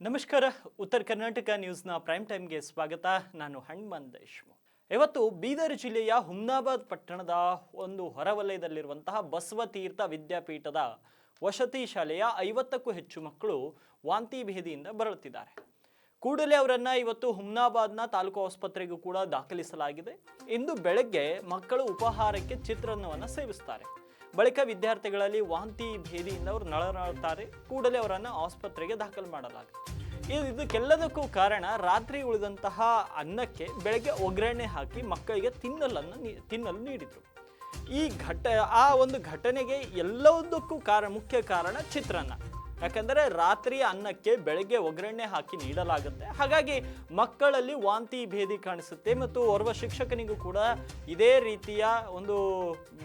ನಮಸ್ಕಾರ. ಉತ್ತರ ಕರ್ನಾಟಕ ನ್ಯೂಸ್ನ ಪ್ರೈಮ್ ಟೈಮ್ಗೆ ಸ್ವಾಗತ. ನಾನು ಹನುಮಂತ್ ದೇಶ್ಮುಖ್. ಇವತ್ತು ಬೀದರ್ ಜಿಲ್ಲೆಯ ಹುಮ್ನಾಬಾದ್ ಪಟ್ಟಣದ ಒಂದು ಹೊರವಲಯದಲ್ಲಿರುವಂತಹ ಬಸವತೀರ್ಥ ವಿದ್ಯಾಪೀಠದ ವಸತಿ ಶಾಲೆಯ 50ಕ್ಕೂ ಹೆಚ್ಚು ಮಕ್ಕಳು ವಾಂತಿ ಭೇದಿಯಿಂದ ಬಳಲುತ್ತಿದ್ದಾರೆ. ಕೂಡಲೇ ಅವರನ್ನು ಇವತ್ತು ಹುಮ್ನಾಬಾದ್ನ ತಾಲೂಕು ಆಸ್ಪತ್ರೆಗೂ ಕೂಡ ದಾಖಲಿಸಲಾಗಿದೆ. ಇಂದು ಬೆಳಗ್ಗೆ ಮಕ್ಕಳು ಉಪಹಾರಕ್ಕೆ ಚಿತ್ರಾನ್ನವನ್ನು ಸೇವಿಸ್ತಾರೆ. ಬಳಿಕ ವಿದ್ಯಾರ್ಥಿಗಳಲ್ಲಿ ವಾಂತಿ ಭೇದಿಯಿಂದ ಅವರು ನಳನಳುತ್ತಾರೆ. ಕೂಡಲೇ ಅವರನ್ನು ಆಸ್ಪತ್ರೆಗೆ ದಾಖಲು ಮಾಡಲಾಗುತ್ತೆ. ಇದಕ್ಕೆಲ್ಲದಕ್ಕೂ ಕಾರಣ ರಾತ್ರಿ ಉಳಿದಂತಹ ಅನ್ನಕ್ಕೆ ಬೆಳಗ್ಗೆ ಒಗ್ಗರಣೆ ಹಾಕಿ ಮಕ್ಕಳಿಗೆ ತಿನ್ನಲು ನೀಡಿದರು. ಆ ಒಂದು ಘಟನೆಗೆ ಎಲ್ಲದಕ್ಕೂ ಮುಖ್ಯ ಕಾರಣ ಚಿತ್ರಾನ್ನ. ಯಾಕಂದರೆ ರಾತ್ರಿ ಅನ್ನಕ್ಕೆ ಬೆಳಗ್ಗೆ ಒಗ್ಗರಣೆ ಹಾಕಿ ನೀಡಲಾಗುತ್ತೆ. ಹಾಗಾಗಿ ಮಕ್ಕಳಲ್ಲಿ ವಾಂತಿ ಭೇದಿ ಕಾಣಿಸುತ್ತೆ ಮತ್ತು ಓರ್ವ ಶಿಕ್ಷಕನಿಗೂ ಕೂಡ ಇದೇ ರೀತಿಯ ಒಂದು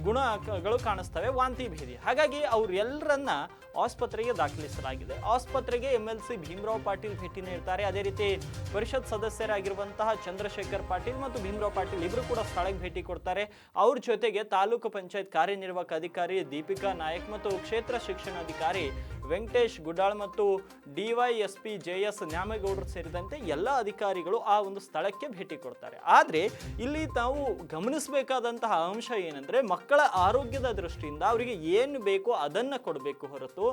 ಗುಣಗಳು ಕಾಣಿಸ್ತವೆ, ವಾಂತಿ ಭೇದಿ. ಹಾಗಾಗಿ ಅವರೆಲ್ಲರನ್ನ ಆಸ್ಪತ್ರೆಗೆ ದಾಖಲಿಸಲಾಗಿದೆ. ಆಸ್ಪತ್ರೆಗೆ MLC ಭೀಮರಾವ್ ಪಾಟೀಲ್ ಭೇಟಿ ನೀಡ್ತಾರೆ. ಅದೇ ರೀತಿ ಪರಿಷತ್ ಸದಸ್ಯರಾಗಿರುವಂತಹ ಚಂದ್ರಶೇಖರ್ ಪಾಟೀಲ್ ಮತ್ತು ಭೀಮರಾವ್ ಪಾಟೀಲ್ ಇಬ್ಬರು ಕೂಡ ಸ್ಥಳಕ್ಕೆ ಭೇಟಿ ಕೊಡ್ತಾರೆ. ಅವ್ರ ಜೊತೆಗೆ ತಾಲೂಕು ಪಂಚಾಯತ್ ಕಾರ್ಯನಿರ್ವಾಹಕ ಅಧಿಕಾರಿ ದೀಪಿಕಾ ನಾಯಕ್ ಮತ್ತು ಕ್ಷೇತ್ರ ಶಿಕ್ಷಣಾಧಿಕಾರಿ ವೆಂಕಟೇಶ್ ಗುಡಾಳ್ ಮತ್ತು DYSP JS ನ್ಯಾಮೇಗೌಡರು ಸೇರಿದಂತೆ ಎಲ್ಲ ಅಧಿಕಾರಿಗಳು ಆ ಒಂದು ಸ್ಥಳಕ್ಕೆ ಭೇಟಿ ಕೊಡ್ತಾರೆ. ಆದರೆ ಇಲ್ಲಿ ತಾವು ಗಮನಿಸಬೇಕಾದಂತಹ ಅಂಶ ಏನಂದ್ರೆ, ಮಕ್ಕಳ ಆರೋಗ್ಯದ ದೃಷ್ಟಿಯಿಂದ ಅವರಿಗೆ ಏನು ಬೇಕೋ ಅದನ್ನು ಕೊಡಬೇಕು ಹೊರತು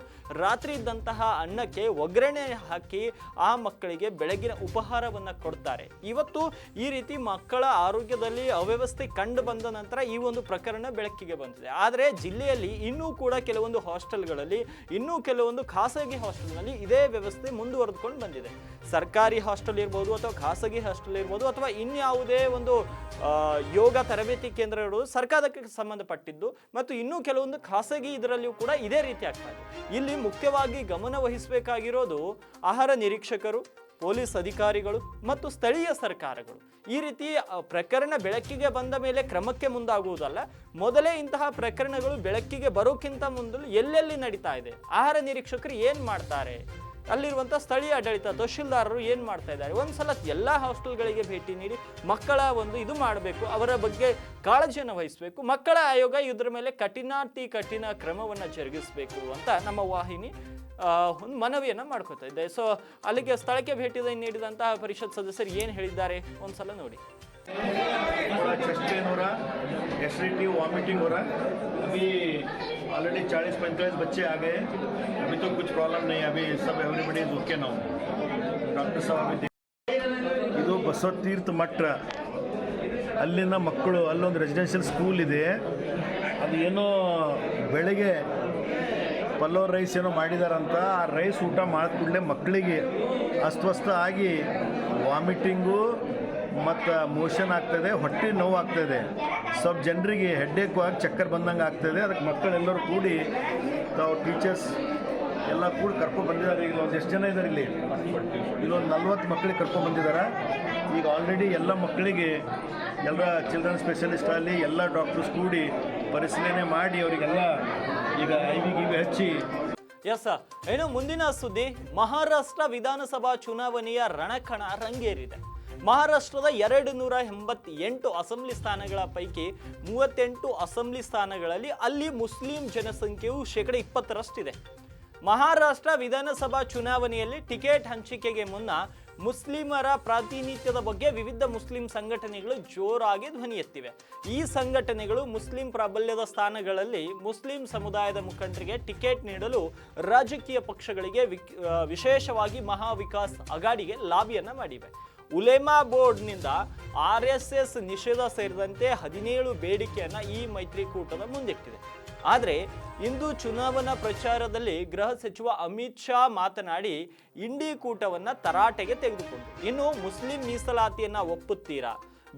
ರಾತ್ರಿ ಇದ್ದಂತಹ ಅನ್ನಕ್ಕೆ ಒಗ್ಗರಣೆ ಹಾಕಿ ಆ ಮಕ್ಕಳಿಗೆ ಬೆಳಗಿನ ಉಪಹಾರವನ್ನು ಕೊಡ್ತಾರೆ. ಇವತ್ತು ಈ ರೀತಿ ಮಕ್ಕಳ ಆರೋಗ್ಯದಲ್ಲಿ ಅವ್ಯವಸ್ಥೆ ಕಂಡು ಬಂದ ನಂತರ ಈ ಒಂದು ಪ್ರಕರಣ ಬೆಳಕಿಗೆ ಬಂದಿದೆ. ಆದರೆ ಜಿಲ್ಲೆಯಲ್ಲಿ ಇನ್ನೂ ಕೂಡ ಕೆಲವೊಂದು ಹಾಸ್ಟೆಲ್ಗಳಲ್ಲಿ, ಇನ್ನೂ ಕೆಲವೊಂದು ಖಾಸಗಿ ಹಾಸ್ಟೆಲ್ನಲ್ಲಿ ಇದೇ ವ್ಯವಸ್ಥೆ ಮುಂದುವರೆದುಕೊಂಡು ಬಂದಿದೆ. ಸರ್ಕಾರಿ ಹಾಸ್ಟೆಲ್ ಇರ್ಬೋದು ಅಥವಾ ಖಾಸಗಿ ಹಾಸ್ಟೆಲ್ ಇರ್ಬೋದು ಅಥವಾ ಇನ್ಯಾವುದೇ ಒಂದು ಯೋಗ ತರಬೇತಿ ಕೇಂದ್ರ ಇರ್ಬೋದು, ಸರ್ಕಾರಕ್ಕೆ ಸಂಬಂಧಪಟ್ಟಿದ್ದು ಮತ್ತು ಇನ್ನೂ ಕೆಲವೊಂದು ಖಾಸಗಿ ಇದರಲ್ಲಿಯೂ ಕೂಡ ಇದೇ ರೀತಿ ಆಗ್ತಾ ಇದೆ. ಇಲ್ಲಿ ಮುಖ್ಯವಾಗಿ ಗಮನ ವಹಿಸಬೇಕಾಗಿರೋದು ಆಹಾರ ನಿರೀಕ್ಷಕರು, ಪೊಲೀಸ್ ಅಧಿಕಾರಿಗಳು ಮತ್ತು ಸ್ಥಳೀಯ ಸರ್ಕಾರಗಳು. ಈ ರೀತಿ ಪ್ರಕರಣ ಬೆಳಕಿಗೆ ಬಂದ ಮೇಲೆ ಕ್ರಮಕ್ಕೆ ಮುಂದಾಗುವುದಲ್ಲ, ಮೊದಲೇ ಇಂತಹ ಪ್ರಕರಣಗಳು ಬೆಳಕಿಗೆ ಬರೋಕ್ಕಿಂತ ಮೊದಲು ಎಲ್ಲೆಲ್ಲಿ ನಡೀತಾ ಇದೆ, ಆಹಾರ ನಿರೀಕ್ಷಕರು ಏನು ಮಾಡ್ತಾರೆ, ಅಲ್ಲಿರುವಂಥ ಸ್ಥಳೀಯ ಆಡಳಿತ ತಹಶೀಲ್ದಾರರು ಏನು ಮಾಡ್ತಾ ಇದ್ದಾರೆ, ಒಂದ್ಸಲ ಎಲ್ಲ ಹಾಸ್ಟೆಲ್ಗಳಿಗೆ ಭೇಟಿ ನೀಡಿ ಮಕ್ಕಳ ಒಂದು ಇದು ಮಾಡಬೇಕು, ಅವರ ಬಗ್ಗೆ ಕಾಳಜಿಯನ್ನು ವಹಿಸಬೇಕು. ಮಕ್ಕಳ ಆಯೋಗ ಇದ್ರ ಮೇಲೆ ಕಠಿಣ ಕ್ರಮವನ್ನು ಜರುಗಿಸಬೇಕು ಅಂತ ನಮ್ಮ ವಾಹಿನಿ ಒಂದು ಮನವಿಯನ್ನು ಮಾಡ್ಕೋತಾ ಇದೆ. ಸೊ ಅಲ್ಲಿಗೆ ಸ್ಥಳಕ್ಕೆ ಭೇಟಿ ನೀಡಿದಂತಹ ಪರಿಷತ್ ಸದಸ್ಯರು ಏನು ಹೇಳಿದ್ದಾರೆ ಒಂದ್ಸಲ ನೋಡಿ. चेस्ट पेन हो रहा, एसिडिटी, वॉमिटिंग हो रहा है. अभी ऑलरेडी 40-45 बच्चे आ गए. अभी तो कुछ प्रॉब्लम नहीं है. अभी सब everybody is okay now. Doctor साहब अभी ಇದು ಬಸವತೀರ್ಥ ಮಠ, ಅಲ್ಲಿನ ಮಕ್ಕಳು, ಅಲ್ಲೊಂದು ರೆಸಿಡೆನ್ಷಿಯಲ್ ಸ್ಕೂಲ್ ಇದೆ. ಅದು ಏನೋ ಬೆಳಗ್ಗೆ ಪಲ್ಲವ್ ರೈಸ್ ಏನೋ ಮಾಡಿದಾರಂತ. ಆ ರೈಸ್ ಊಟ ಮಾಡಿದ ಕೂಡಲೇ ಮಕ್ಕಳಿಗೆ ಅಸ್ವಸ್ಥ ಆಗಿ ವಾಮಿಟಿಂಗು ಮತ್ತು ಮೋಷನ್ ಆಗ್ತದೆ, ಹೊಟ್ಟೆ ನೋವು ಆಗ್ತಾಯಿದೆ. ಸ್ವಲ್ಪ ಜನರಿಗೆ ಹೆಡ್ಡೇಕು ಆಗಿ ಚಕ್ಕರ್ ಬಂದಂಗೆ ಆಗ್ತಾಯಿದೆ. ಅದಕ್ಕೆ ಮಕ್ಕಳೆಲ್ಲರೂ ಕೂಡಿ ತಾವು ಟೀಚರ್ಸ್ ಎಲ್ಲ ಕೂಡಿ ಕರ್ಕೊಂಡು ಬಂದಿದ್ದಾರೆ. ಈಗ ಒಂದು ಎಷ್ಟು ಜನ ಇದ್ದಾರೆ ಇಲ್ಲೊಂದು 40 ಮಕ್ಕಳಿಗೆ ಕರ್ಕೊಂಡು ಬಂದಿದ್ದಾರೆ. ಈಗ ಆಲ್ರೆಡಿ ಎಲ್ಲ ಮಕ್ಕಳಿಗೆ ಎಲ್ಲ ಚಿಲ್ಡ್ರನ್ ಸ್ಪೆಷಲಿಸ್ಟ್ ಅಲ್ಲಿ ಎಲ್ಲ ಡಾಕ್ಟರ್ಸ್ ಕೂಡಿ ಪರಿಶೀಲನೆ ಮಾಡಿ ಅವರಿಗೆಲ್ಲ ಈಗ IV ಹಚ್ಚಿ. ಎಸ್, ಏನು ಮುಂದಿನ ಸುದ್ದಿ, ಮಹಾರಾಷ್ಟ್ರ ವಿಧಾನಸಭಾ ಚುನಾವಣೆಯ ರಣಕಣ ರಂಗೇರಿದೆ. ಮಹಾರಾಷ್ಟ್ರದ 288 ಅಸೆಂಬ್ಲಿ ಸ್ಥಾನಗಳ ಪೈಕಿ 38 ಅಸೆಂಬ್ಲಿ ಸ್ಥಾನಗಳಲ್ಲಿ ಅಲ್ಲಿ ಮುಸ್ಲಿಂ ಜನಸಂಖ್ಯೆಯು 20%ರಷ್ಟಿದೆ. ಮಹಾರಾಷ್ಟ್ರ ವಿಧಾನಸಭಾ ಚುನಾವಣೆಯಲ್ಲಿ ಟಿಕೆಟ್ ಹಂಚಿಕೆಗೆ ಮುನ್ನ ಮುಸ್ಲಿಮರ ಪ್ರಾತಿನಿಧ್ಯದ ಬಗ್ಗೆ ವಿವಿಧ ಮುಸ್ಲಿಂ ಸಂಘಟನೆಗಳು ಜೋರಾಗಿ ಧ್ವನಿ ಎತ್ತಿವೆ. ಈ ಸಂಘಟನೆಗಳು ಮುಸ್ಲಿಂ ಪ್ರಾಬಲ್ಯದ ಸ್ಥಾನಗಳಲ್ಲಿ ಮುಸ್ಲಿಂ ಸಮುದಾಯದ ಮುಖಂಡರಿಗೆ ಟಿಕೆಟ್ ನೀಡಲು ರಾಜಕೀಯ ಪಕ್ಷಗಳಿಗೆ ವಿಶೇಷವಾಗಿ ಮಹಾವಿಕಾಸ್ ಅಘಾಡಿಗೆ ಲಾಬಿಯನ್ನು ಮಾಡಿವೆ. ಉಲೇಮಾ ಬೋರ್ಡ್ನಿಂದ RSS ನಿಷೇಧ ಸೇರಿದಂತೆ 17 ಬೇಡಿಕೆಯನ್ನು ಈ ಮೈತ್ರಿಕೂಟದ ಮುಂದಿಟ್ಟಿದೆ. ಆದರೆ ಇಂದು ಚುನಾವಣಾ ಪ್ರಚಾರದಲ್ಲಿ ಗೃಹ ಸಚಿವ ಅಮಿತ್ ಶಾ ಮಾತನಾಡಿ ಇಂಡಿ ಕೂಟವನ್ನು ತರಾಟೆಗೆ ತೆಗೆದುಕೊಂಡು, ಇನ್ನು ಮುಸ್ಲಿಂ ಮೀಸಲಾತಿಯನ್ನು ಒಪ್ಪುತ್ತೀರಾ,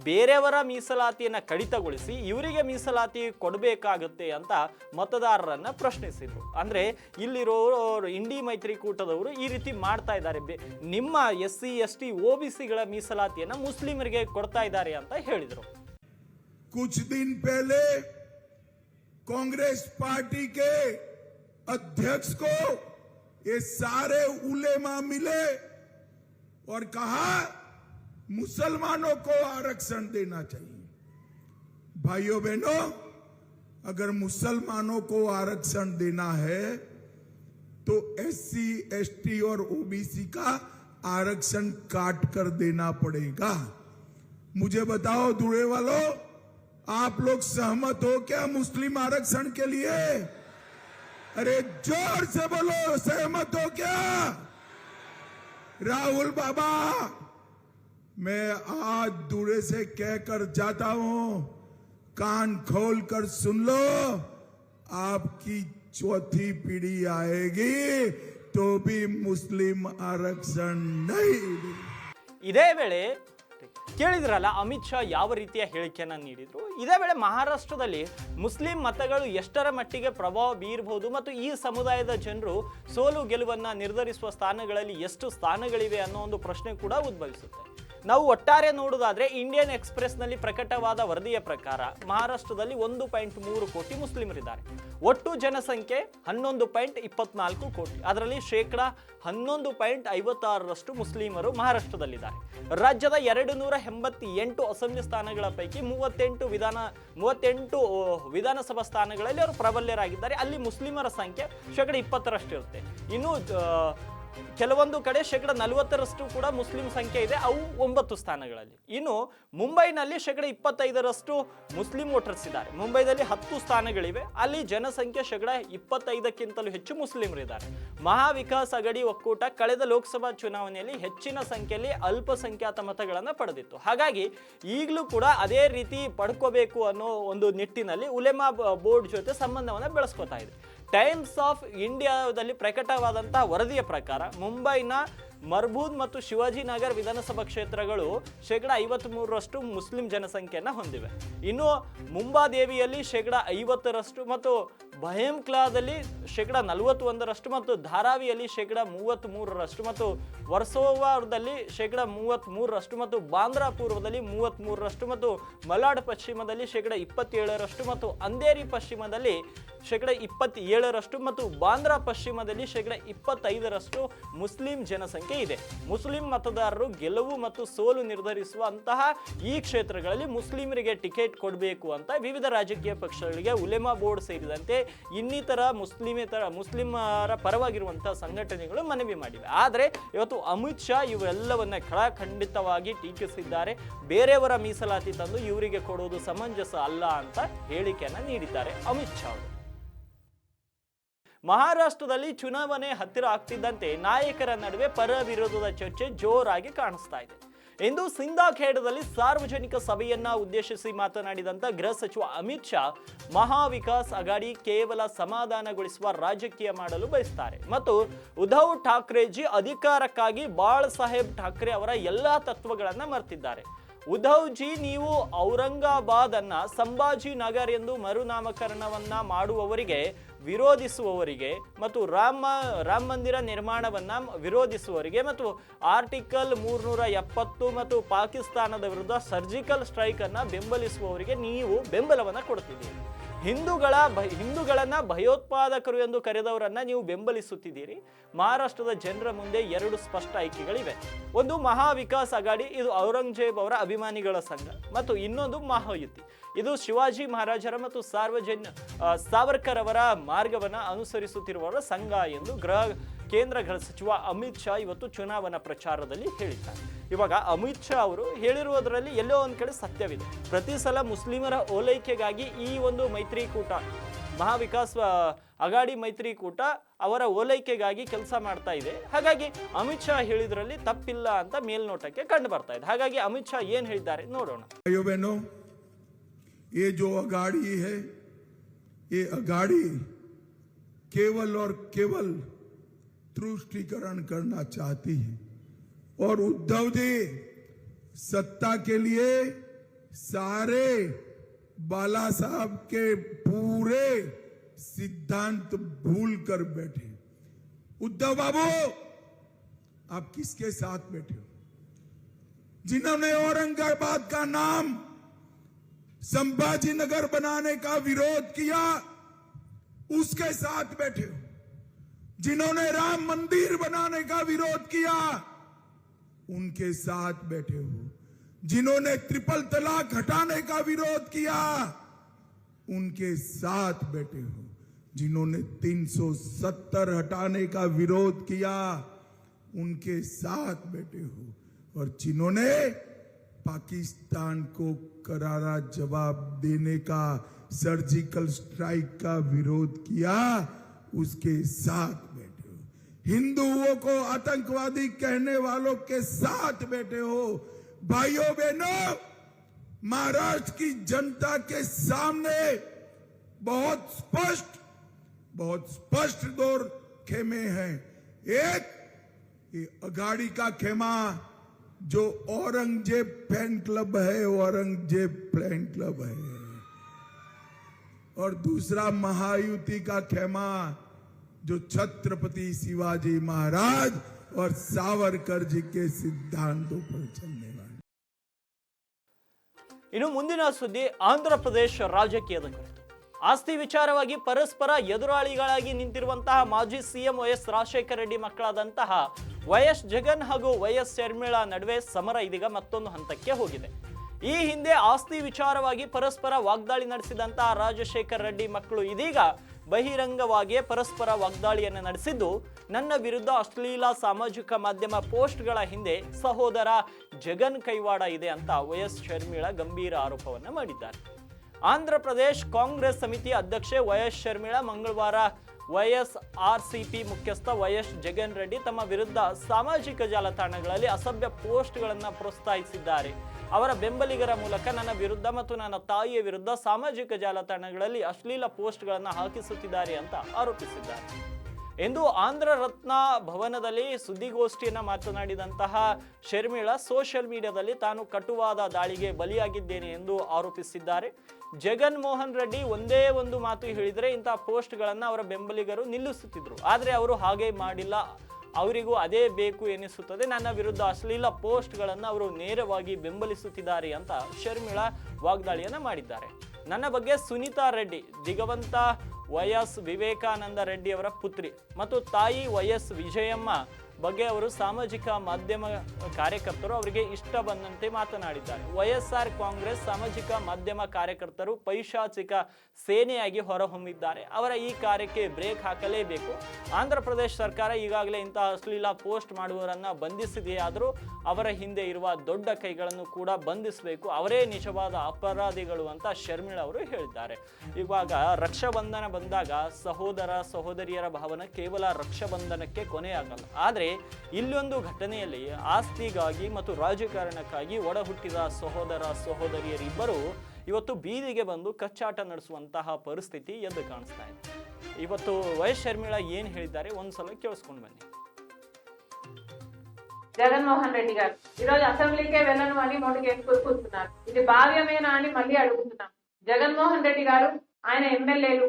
ಬೇರೆಯವರ ಮೀಸಲಾತಿಯನ್ನು ಕಡಿತಗೊಳಿಸಿ ಇವರಿಗೆ ಮೀಸಲಾತಿ ಕೊಡಬೇಕಾಗುತ್ತೆ ಅಂತ ಮತದಾರರನ್ನು ಪ್ರಶ್ನಿಸಿದರು. ಅಂದರೆ ಇಲ್ಲಿರೋ ಇಂಡಿ ಮೈತ್ರಿಕೂಟದವರು ಈ ರೀತಿ ಮಾಡ್ತಾ ಇದ್ದಾರೆ, ನಿಮ್ಮ SC ST OBCಗಳ ಮೀಸಲಾತಿಯನ್ನು ಮುಸ್ಲಿಮರಿಗೆ ಕೊಡ್ತಾ ಇದ್ದಾರೆ ಅಂತ ಹೇಳಿದರು. कुछ दिन पहले कांग्रेस पार्टी के अध्यक्ष को ये सारे उलेमा मिले और कहा मुसलमानों को आरक्षण देना चाहिए. भाइयों बहनों, अगर मुसलमानों को आरक्षण देना है तो SC, ST और OBC का आरक्षण काट कर देना पड़ेगा। मुझे बताओ धुरे वालों, आप लोग सहमत हो क्या मुस्लिम आरक्षण के लिए? अरे जोर से बोलो, सहमत हो क्या? राहुल बाबा, मैं आज दूरे से कहकर जाता हूं, कान खोल कर सुन लो, आपकी चौथी पीढ़ी आएगी तो भी मुस्लिम आरक्षण नहीं। ಇದೇ ವೇಳೆ ಕೇಳಿದ್ರಲ್ಲ ಅಮಿತ್ ಶಾ ಯಾವ ರೀತಿಯ ಹೇಳಿಕೆಯನ್ನ ನೀಡಿದ್ರು. ಇದೇ ವೇಳೆ ಮಹಾರಾಷ್ಟ್ರದಲ್ಲಿ ಮುಸ್ಲಿಂ ಮತಗಳು ಎಷ್ಟರ ಮಟ್ಟಿಗೆ ಪ್ರಭಾವ ಬೀರಬಹುದು ಮತ್ತು ಈ ಸಮುದಾಯದ ಜನರು ಸೋಲು ಗೆಲುವನ್ನ ನಿರ್ಧರಿಸುವ ಸ್ಥಾನಗಳಲ್ಲಿ ಎಷ್ಟು ಸ್ಥಾನಗಳಿವೆ ಅನ್ನೋ ಒಂದು ಪ್ರಶ್ನೆ ಕೂಡ ಉದ್ಭವಿಸುತ್ತೆ. ನಾವು ಒಟ್ಟಾರೆ ನೋಡುವುದಾದ್ರೆ ಇಂಡಿಯನ್ ಎಕ್ಸ್‌ಪ್ರೆಸ್ ನಲ್ಲಿ ಪ್ರಕಟವಾದ ವರದಿಯ ಪ್ರಕಾರ ಮಹಾರಾಷ್ಟ್ರದಲ್ಲಿ 1.3 ಕೋಟಿ ಮುಸ್ಲಿಮರಿದ್ದಾರೆ. ಒಟ್ಟು ಜನಸಂಖ್ಯೆ 11.24 ಕೋಟಿ. ಅದರಲ್ಲಿ ಶೇಕಡಾ 11.56ರಷ್ಟು ಮುಸ್ಲಿಮರು ಮಹಾರಾಷ್ಟ್ರದಲ್ಲಿದ್ದಾರೆ. ರಾಜ್ಯದ 288 ಅಸೆಂಬ್ಲಿ ಸ್ಥಾನಗಳ ಪೈಕಿ 38 ವಿಧಾನಸಭಾ ಸ್ಥಾನಗಳಲ್ಲಿ ಅವರು ಪ್ರಬಲ್ಯರಾಗಿದ್ದಾರೆ. ಅಲ್ಲಿ ಮುಸ್ಲಿಮರ ಸಂಖ್ಯೆ ಶೇಕಡಾ 20ರಷ್ಟು ಇರುತ್ತೆ. ಇನ್ನು ಕೆಲವೊಂದು ಕಡೆ ಶೇಕಡಾ 40ರಷ್ಟು ಕೂಡ ಮುಸ್ಲಿಂ ಸಂಖ್ಯೆ ಇದೆ, ಅವು 9 ಸ್ಥಾನಗಳಲ್ಲಿ. ಇನ್ನು ಮುಂಬೈನಲ್ಲಿ ಶೇಕಡಾ 25ರಷ್ಟು ಮುಸ್ಲಿಂ ವೋಟರ್ಸ್ ಇದ್ದಾರೆ. ಮುಂಬೈದಲ್ಲಿ 10 ಸ್ಥಾನಗಳಿವೆ, ಅಲ್ಲಿ ಜನಸಂಖ್ಯೆ ಶೇಕಡಾ 25ಕ್ಕಿಂತಲೂ ಹೆಚ್ಚು ಮುಸ್ಲಿಮರಿದ್ದಾರೆ. ಮಹಾ ವಿಕಾಸ್ ಅಘಡಿ ಒಕ್ಕೂಟ ಕಳೆದ ಲೋಕಸಭಾ ಚುನಾವಣೆಯಲ್ಲಿ ಹೆಚ್ಚಿನ ಸಂಖ್ಯೆಯಲ್ಲಿ ಅಲ್ಪಸಂಖ್ಯಾತ ಮತಗಳನ್ನು ಪಡೆದಿತ್ತು. ಹಾಗಾಗಿ ಈಗಲೂ ಕೂಡ ಅದೇ ರೀತಿ ಪಡ್ಕೋಬೇಕು ಅನ್ನೋ ಒಂದು ನಿಟ್ಟಿನಲ್ಲಿ ಉಲೆಮಾ ಬೋರ್ಡ್ ಜೊತೆ ಸಂಬಂಧವನ್ನು ಬೆಳೆಸ್ಕೊತಾ ಇದೆ. ಟೈಮ್ಸ್ ಆಫ್ ಇಂಡಿಯಾದಲ್ಲಿ ಪ್ರಕಟವಾದಂತಹ ವರದಿಯ ಪ್ರಕಾರ ಮುಂಬೈನ ಮರ್ಬೂದ್ ಮತ್ತು ಶಿವಾಜಿನಗರ್ ವಿಧಾನಸಭಾ ಕ್ಷೇತ್ರಗಳು ಶೇಕಡಾ 53ರಷ್ಟು ಮುಸ್ಲಿಂ ಜನಸಂಖ್ಯೆಯನ್ನು ಹೊಂದಿವೆ. ಇನ್ನು ಮುಂಬಾದೇವಿಯಲ್ಲಿ ಶೇಕಡಾ 50ರಷ್ಟು ಮತ್ತು ಭಯಂಕ್ಲಾದಲ್ಲಿ ಶೇಕಡಾ 41ರಷ್ಟು ಮತ್ತು ಧಾರಾವಿಯಲ್ಲಿ ಶೇಕಡಾ 33ರಷ್ಟು ಮತ್ತು ವರ್ಸೋವಾದಲ್ಲಿ ಶೇಕಡಾ 33ರಷ್ಟು ಮತ್ತು ಬಾಂದ್ರಾ ಪೂರ್ವದಲ್ಲಿ 33ರಷ್ಟು ಮತ್ತು ಮಲಾಡ್ ಪಶ್ಚಿಮದಲ್ಲಿ ಶೇಕಡಾ 27ರಷ್ಟು ಮತ್ತು ಅಂಧೇರಿ ಪಶ್ಚಿಮದಲ್ಲಿ ಶೇಕಡಾ 27ರಷ್ಟು ಮತ್ತು ಬಾಂದ್ರಾ ಪಶ್ಚಿಮದಲ್ಲಿ ಶೇಕಡಾ 25ರಷ್ಟು ಮುಸ್ಲಿಂ ಜನಸಂಖ್ಯೆ ಇದೆ. ಮುಸ್ಲಿಂ ಮತದಾರರು ಗೆಲುವು ಮತ್ತು ಸೋಲು ನಿರ್ಧರಿಸುವಂತಹ ಈ ಕ್ಷೇತ್ರಗಳಲ್ಲಿ ಮುಸ್ಲಿಮರಿಗೆ ಟಿಕೆಟ್ ಕೊಡಬೇಕು ಅಂತ ವಿವಿಧ ರಾಜಕೀಯ ಪಕ್ಷಗಳಿಗೆ ಉಲೆಮಾ ಬೋರ್ಡ್ ಸೇರಿದಂತೆ ಇನ್ನಿತರ ಮುಸ್ಲಿಮರ ಪರವಾಗಿರುವಂತಹ ಸಂಘಟನೆಗಳು ಮನವಿ ಮಾಡಿವೆ. ಆದರೆ ಇವತ್ತು ಅಮಿತ್ ಶಾ ಇವೆಲ್ಲವನ್ನ ಖಂಡಿತವಾಗಿ ಟೀಕಿಸಿದ್ದಾರೆ. ಬೇರೆಯವರ ಮೀಸಲಾತಿ ತಂದು ಇವರಿಗೆ ಕೊಡುವುದು ಸಮಂಜಸ ಅಲ್ಲ ಅಂತ ಹೇಳಿಕೆಯನ್ನ ನೀಡಿದ್ದಾರೆ ಅಮಿತ್ ಶಾ ಅವರು. ಮಹಾರಾಷ್ಟ್ರದಲ್ಲಿ ಚುನಾವಣೆ ಹತ್ತಿರ ಆಗ್ತಿದ್ದಂತೆ ನಾಯಕರ ನಡುವೆ ಪರ ವಿರೋಧದ ಚರ್ಚೆ ಜೋರಾಗಿ ಕಾಣಿಸ್ತಾ ಇದೆ. ಇಂದು ಸಿಂಧಾಖೇಡದಲ್ಲಿ ಸಾರ್ವಜನಿಕ ಸಭೆಯನ್ನ ಉದ್ದೇಶಿಸಿ ಮಾತನಾಡಿದಂತ ಗೃಹ ಸಚಿವ ಅಮಿತ್ ಶಾ, ಮಹಾ ವಿಕಾಸ್ ಅಘಾಡಿ ಕೇವಲ ಸಮಾಧಾನಗೊಳಿಸುವ ರಾಜಕೀಯ ಮಾಡಲು ಬಯಸ್ತಾರೆ ಮತ್ತು ಉದ್ಧವ್ ಠಾಕ್ರೆಜಿ ಅಧಿಕಾರಕ್ಕಾಗಿ ಬಾಳ್ ಸಾಹೇಬ್ ಠಾಕ್ರೆ ಅವರ ಎಲ್ಲಾ ತತ್ವಗಳನ್ನ ಮರೆತಿದ್ದಾರೆ. ಉದ್ಧವ್ ಜಿ, ನೀವು ಔರಂಗಾಬಾದ್ ಅನ್ನ ಸಂಭಾಜಿ ನಗರ್ ಎಂದು ಮರುನಾಮಕರಣವನ್ನ ಮಾಡುವವರಿಗೆ ವಿರೋಧಿಸುವವರಿಗೆ ಮತ್ತು ರಾಮ ಮಂದಿರ ನಿರ್ಮಾಣವನ್ನ ವಿರೋಧಿಸುವವರಿಗೆ ಮತ್ತು ಆರ್ಟಿಕಲ್ 370 ಮತ್ತು ಪಾಕಿಸ್ತಾನದ ವಿರುದ್ಧ ಸರ್ಜಿಕಲ್ ಸ್ಟ್ರೈಕ್ ಅನ್ನ ಬೆಂಬಲಿಸುವವರಿಗೆ ನೀವು ಬೆಂಬಲವನ್ನ ಕೊಡ್ತಿದ್ದೀರಿ. ಹಿಂದೂಗಳನ್ನ ಭಯೋತ್ಪಾದಕರು ಎಂದು ಕರೆದವರನ್ನ ನೀವು ಬೆಂಬಲಿಸುತ್ತಿದ್ದೀರಿ. ಮಹಾರಾಷ್ಟ್ರದ ಜನರ ಮುಂದೆ 2 ಸ್ಪಷ್ಟ ಆಯ್ಕೆಗಳಿವೆ. ಒಂದು ಮಹಾ ವಿಕಾಸ್ ಅಘಾಡಿ, ಇದು ಔರಂಗಜೇಬ್ ಅವರ ಅಭಿಮಾನಿಗಳ ಸಂಘ, ಮತ್ತು ಇನ್ನೊಂದು ಮಹಾಯುತಿ, ಇದು ಶಿವಾಜಿ ಮಹಾರಾಜರ ಮತ್ತು ಸಾವರ್ಕರ್ ಅವರ ಮಾರ್ಗವನ್ನು ಅನುಸರಿಸುತ್ತಿರುವವರ ಸಂಘ ಎಂದು ಕೇಂದ್ರ ಗೃಹ ಸಚಿವ ಅಮಿತ್ ಶಾ ಇವತ್ತು ಚುನಾವಣಾ ಪ್ರಚಾರದಲ್ಲಿ ಹೇಳಿದ್ದಾರೆ. ಇವಾಗ ಅಮಿತ್ ಶಾ ಅವರು ಹೇಳಿರುವುದರಲ್ಲಿ ಎಲ್ಲೋ ಒಂದು ಕಡೆ ಸತ್ಯವಿದೆ. ಪ್ರತಿ ಸಲ ಮುಸ್ಲಿಮರ ಓಲೈಕೆಗಾಗಿ ಈ ಒಂದು ಮೈತ್ರಿಕೂಟ, ಮಹಾವಿಕಾಸ್ ಅಘಾಡಿ ಮೈತ್ರಿಕೂಟ ಅವರ ಓಲೈಕೆಗಾಗಿ ಕೆಲಸ ಮಾಡ್ತಾ ಇದೆ. ಹಾಗಾಗಿ ಅಮಿತ್ ಶಾ ಹೇಳಿದ್ರಲ್ಲಿ ತಪ್ಪಿಲ್ಲ ಅಂತ ಮೇಲ್ನೋಟಕ್ಕೆ ಕಂಡು ಬರ್ತಾ ಇದೆ. ಹಾಗಾಗಿ ಅಮಿತ್ ಶಾ ಏನ್ ಹೇಳಿದ್ದಾರೆ ನೋಡೋಣ. ये जो अघाड़ी है, ये अघाड़ी केवल और केवल तुष्टीकरण करना चाहती है और उद्धव जी सत्ता के लिए सारे बाला साहब के पूरे सिद्धांत भूल कर बैठे। उद्धव बाबू, आप किसके साथ बैठे हो? जिन्होंने औरंगाबाद का नाम संभाजी नगर बनाने का विरोध किया, उसके साथ बैठे हो। जिन्होंने राम मंदिर बनाने का विरोध किया, उनके साथ बैठे हो। जिन्होंने ट्रिपल तलाक हटाने का विरोध किया, उनके साथ बैठे हो। जिन्होंने 370 हटाने का विरोध किया उनके साथ बैठे हो और जिन्होंने पाकिस्तान को करारा जवाब देने का सर्जिकल स्ट्राइक का विरोध किया उसके साथ बैठे हो, हिंदुओं को आतंकवादी कहने वालों के साथ बैठे हो। भाइयों बहनों, महाराष्ट्र की जनता के सामने बहुत स्पष्ट दो खेमे हैं। एक ये अघाड़ी का खेमा जो औरंगजेब फैन क्लब है, औरंगजेब फैन क्लब है, और दूसरा महायुति का खेमा जो छत्रपति शिवाजी महाराज और सावरकर जी के सिद्धांतों पर चलने वाले। ಇನ್ನು ಮುಂದಿನ ಸುದ್ದಿ ಆಂಧ್ರ ಪ್ರದೇಶ ರಾಜಕೀಯದ ಕುರಿತು. ಆಸ್ತಿ ವಿಚಾರವಾಗಿ ಪರಸ್ಪರ ಎದುರಾಳಿಗಳಾಗಿ ನಿಂತಿರುವಂತಹ ಮಾಜಿ ಸಿಎಂ ವೈಎಸ್ ರಾಜಶೇಖರ ರೆಡ್ಡಿ ಮಕ್ಕಳಾದಂತಹ ವೈಎಸ್ ಜಗನ್ ಹಾಗೂ ವೈಎಸ್ ಶರ್ಮಿಳಾ ನಡುವೆ ಸಮರ ಇದೀಗ ಮತ್ತೊಂದು ಹಂತಕ್ಕೆ ಹೋಗಿದೆ. ಈ ಹಿಂದೆ ಆಸ್ತಿ ವಿಚಾರವಾಗಿ ಪರಸ್ಪರ ವಾಗ್ದಾಳಿ ನಡೆಸಿದಂತಹ ರಾಜಶೇಖರ ರೆಡ್ಡಿ ಮಕ್ಕಳು ಇದೀಗ ಬಹಿರಂಗವಾಗಿಯೇ ಪರಸ್ಪರ ವಾಗ್ದಾಳಿಯನ್ನು ನಡೆಸಿದ್ದು, ನನ್ನ ವಿರುದ್ಧ ಅಶ್ಲೀಲ ಸಾಮಾಜಿಕ ಮಾಧ್ಯಮ ಪೋಸ್ಟ್ಗಳ ಹಿಂದೆ ಸಹೋದರ ಜಗನ್ ಕೈವಾಡ ಇದೆ ಅಂತ ವೈಎಸ್ ಶರ್ಮಿಳಾ ಗಂಭೀರ ಆರೋಪವನ್ನು ಮಾಡಿದ್ದಾರೆ. ಆಂಧ್ರ ಪ್ರದೇಶ್ ಕಾಂಗ್ರೆಸ್ ಸಮಿತಿಯ ಅಧ್ಯಕ್ಷೆ ವೈಎಸ್ ಶರ್ಮಿಳಾ ಮಂಗಳವಾರ YSRCP ಮುಖ್ಯಸ್ಥ ವೈಎಸ್ ಜಗನ್ ರೆಡ್ಡಿ ತಮ್ಮ ವಿರುದ್ಧ ಸಾಮಾಜಿಕ ಜಾಲತಾಣಗಳಲ್ಲಿ ಅಸಭ್ಯ ಪೋಸ್ಟ್ಗಳನ್ನು ಪ್ರೋತ್ಸಾಹಿಸಿದ್ದಾರೆ. ಅವರ ಬೆಂಬಲಿಗರ ಮೂಲಕ ನನ್ನ ವಿರುದ್ಧ ಮತ್ತು ನನ್ನ ತಾಯಿಯ ವಿರುದ್ಧ ಸಾಮಾಜಿಕ ಜಾಲತಾಣಗಳಲ್ಲಿ ಅಶ್ಲೀಲ ಪೋಸ್ಟ್ಗಳನ್ನು ಹಾಕಿಸುತ್ತಿದ್ದಾರೆ ಅಂತ ಆರೋಪಿಸಿದ್ದಾರೆ ಎಂದು ಆಂಧ್ರ ರತ್ನ ಭವನದಲ್ಲಿ ಸುದ್ದಿಗೋಷ್ಠಿಯನ್ನು ಮಾತನಾಡಿದಂತಹ ಶರ್ಮಿಳಾ ಸೋಷಿಯಲ್ ಮೀಡಿಯಾದಲ್ಲಿ ತಾನು ಕಟುವಾದ ದಾಳಿಗೆ ಬಲಿಯಾಗಿದ್ದೇನೆ ಎಂದು ಆರೋಪಿಸಿದ್ದಾರೆ. ಜಗನ್ ಮೋಹನ್ ರೆಡ್ಡಿ ಒಂದೇ ಒಂದು ಮಾತು ಹೇಳಿದರೆ ಇಂತಹ ಪೋಸ್ಟ್ಗಳನ್ನು ಅವರ ಬೆಂಬಲಿಗರು ನಿಲ್ಲಿಸುತ್ತಿದ್ರು, ಆದರೆ ಅವರು ಹಾಗೆ ಮಾಡಿಲ್ಲ, ಅವರಿಗೂ ಅದೇ ಬೇಕು ಎನಿಸುತ್ತದೆ, ನನ್ನ ವಿರುದ್ಧ ಅಶ್ಲೀಲ ಪೋಸ್ಟ್ಗಳನ್ನು ಅವರು ನೇರವಾಗಿ ಬೆಂಬಲಿಸುತ್ತಿದ್ದಾರೆ ಅಂತ ಶರ್ಮಿಳಾ ವಾಗ್ದಾಳಿಯನ್ನು ಮಾಡಿದ್ದಾರೆ. ನನ್ನ ಬಗ್ಗೆ ಸುನೀತಾ ರೆಡ್ಡಿ ದಿಗವಂತ ವೈಎಸ್ ವಿವೇಕಾನಂದ ರೆಡ್ಡಿ ಅವರ ಪುತ್ರಿ ಮತ್ತು ತಾಯಿ ವೈಎಸ್ ವಿಜಯಮ್ಮ ಬಗ್ಗೆ ಅವರು ಸಾಮಾಜಿಕ ಮಾಧ್ಯಮ ಕಾರ್ಯಕರ್ತರು ಅವರಿಗೆ ಇಷ್ಟ ಬಂದಂತೆ ಮಾತನಾಡಿದ್ದಾರೆ. ವೈಎಸ್ಆರ್ ಕಾಂಗ್ರೆಸ್ ಸಾಮಾಜಿಕ ಮಾಧ್ಯಮ ಕಾರ್ಯಕರ್ತರು ಪೈಶಾಚಿಕ ಸೇನೆಯಾಗಿ ಹೊರಹೊಮ್ಮಿದ್ದಾರೆ. ಅವರ ಈ ಕಾರ್ಯಕ್ಕೆ ಬ್ರೇಕ್ ಹಾಕಲೇಬೇಕು. ಆಂಧ್ರ ಪ್ರದೇಶ ಸರ್ಕಾರ ಈಗಾಗಲೇ ಇಂತಹ ಅಶ್ಲೀಲ ಪೋಸ್ಟ್ ಮಾಡುವವರನ್ನ ಬಂಧಿಸಿದೆಯಾದರೂ ಅವರ ಹಿಂದೆ ಇರುವ ದೊಡ್ಡ ಕೈಗಳನ್ನು ಕೂಡ ಬಂಧಿಸಬೇಕು, ಅವರೇ ನಿಜವಾದ ಅಪರಾಧಿಗಳು ಅಂತ ಶರ್ಮಿಳಾ ಅವರು ಹೇಳಿದ್ದಾರೆ. ಇವಾಗ ರಕ್ಷಾಬಂಧನ ಬಂದಾಗ ಸಹೋದರ ಸಹೋದರಿಯರ ಭಾವನೆ ಕೇವಲ ರಕ್ಷಾಬಂಧನಕ್ಕೆ ಕೊನೆಯಾಗಲ್ಲ, ಆದರೆ ಇಲ್ಲೊಂದು ಘಟನೆಯಲ್ಲಿ ಆಸ್ತಿಗಾಗಿ ಮತ್ತು ರಾಜಕಾರಣಕ್ಕಾಗಿ ಒಡ ಹುಟ್ಟಿದ ಸಹೋದರ ಸಹೋದರಿಯರಿಬ್ಬರು ಇವತ್ತು ಬೀದಿಗೆ ಬಂದು ಕಚ್ಚಾಟ ನಡೆಸುವಂತಹ ಪರಿಸ್ಥಿತಿ ಎದ್ದು ಕಾಣಿಸ್ತಾ ಇದೆ. ಇವತ್ತು ವೈಎಸ್ ಶರ್ಮಿಳಾ ಏನ್ ಹೇಳಿದ್ದಾರೆ ಒಂದ್ಸಲ ಕೇಳಿಸ್ಕೊಂಡು ಬನ್ನಿ. జగన్మోహన్ రెడ్డి గారు ఈరోజు అసెంబ్లీకే వెళ్ళను అని నోటికి కూర్చున్నారు. ఇది భావ్యమేనా అని మళ్ళీ అడుగుతున్నాం. జగన్మోహన్ రెడ్డి గారు ఆయన ఎమ్మెల్యేలు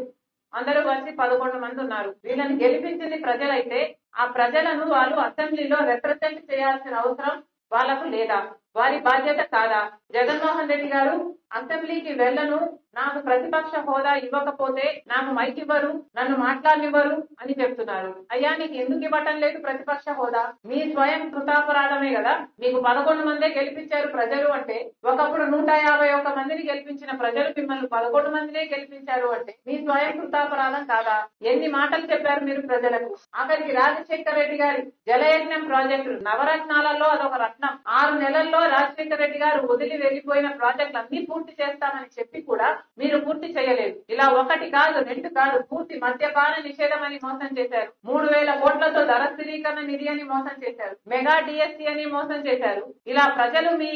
అందరూ కలిసి 11 మంది ఉన్నారు. వీళ్ళని గెలిపించింది ప్రజలైతే ఆ ప్రజలను వాళ్ళు అసెంబ్లీలో రిప్రజెంట్ చేయాల్సిన అవసరం వాళ్ళకు లేదా? వారి బాధ్యత కాదా? జగన్మోహన్ రెడ్డి గారు అసెంబ్లీకి వెళ్ళను, నాకు ప్రతిపక్ష హోదా ఇవ్వకపోతే నాకు మైక్ ఇవ్వరు, నన్ను మాట్లాడనివ్వరు అని చెప్తున్నారు. అయ్యా, నీకు ఎందుకు ఇవ్వటం లేదు ప్రతిపక్ష హోదా? మీ స్వయం కృతాపరాధమే కదా. మీకు 11 మందే గెలిపించారు ప్రజలు అంటే, ఒకప్పుడు 151 మందిని గెలిపించిన ప్రజలు మిమ్మల్ని 11 మందినే గెలిపించారు అంటే మీ స్వయం కృతాపరాధం కాదా? ఎన్ని మాటలు చెప్పారు మీరు ప్రజలకు? ఆఖరికి రాజశేఖర రెడ్డి గారి జలయజ్ఞం ప్రాజెక్టు నవరత్నాలలో అదొక రత్నం. 6 నెలల్లో రాజశేఖర రెడ్డి గారు వదిలి వెళ్లిపోయిన ప్రాజెక్టులు అన్ని పూర్తి చేస్తామని చెప్పి కూడా మీరు పూర్తి చేయలేదు. ఇలా 1 కాదు 2 కాదు, పూర్తి మద్యపాన నిషేధం అని మోసం చేశారు. 3000 కోట్లతో ధర స్థిరీకరణ నిధి అని మోసం చేశారు. మెగా డిఎస్సి అని మోసం చేశారు. ఇలా ప్రజలు మీ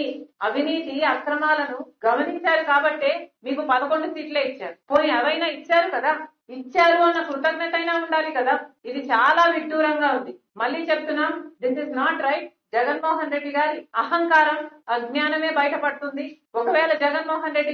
అవినీతి అక్రమాలను గమనించారు కాబట్టే మీకు 11 సీట్లే ఇచ్చారు. పోనీ అవైనా ఇచ్చారు కదా, ఇచ్చారు అన్న కృతజ్ఞత అయినా ఉండాలి కదా. ఇది చాలా విడ్డూరంగా ఉంది. మళ్ళీ చెప్తున్నాం, this is not right. Jaganmohan Reddy గారి అహంకారం అజ్ఞానమే బయటపడుతుంది. ఒకవేళ జగన్మోహన్ రెడ్డి